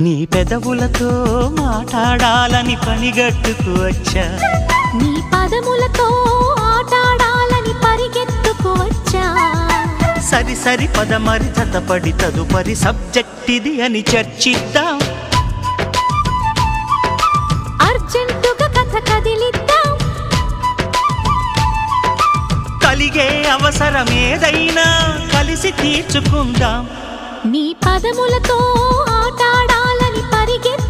నీ పెదవులతో మాట్లాడాలని పనిగట్టుకు వచ్చా, నీ పదములతో ఆటాడాలని పరిగెత్తుకు వచ్చా. సరి సరి పద మరి తతపడి తదుపరి సబ్జెక్ట్ ఇది అని చర్చిద్దాం, అర్జెంటుగా కథ కదిలిద్దాం. కలిగే అవసరమేదైనా కలిసి తీర్చుకుందాం. నీ పదములతో ఆటాడాలని పరిగెత్తుకు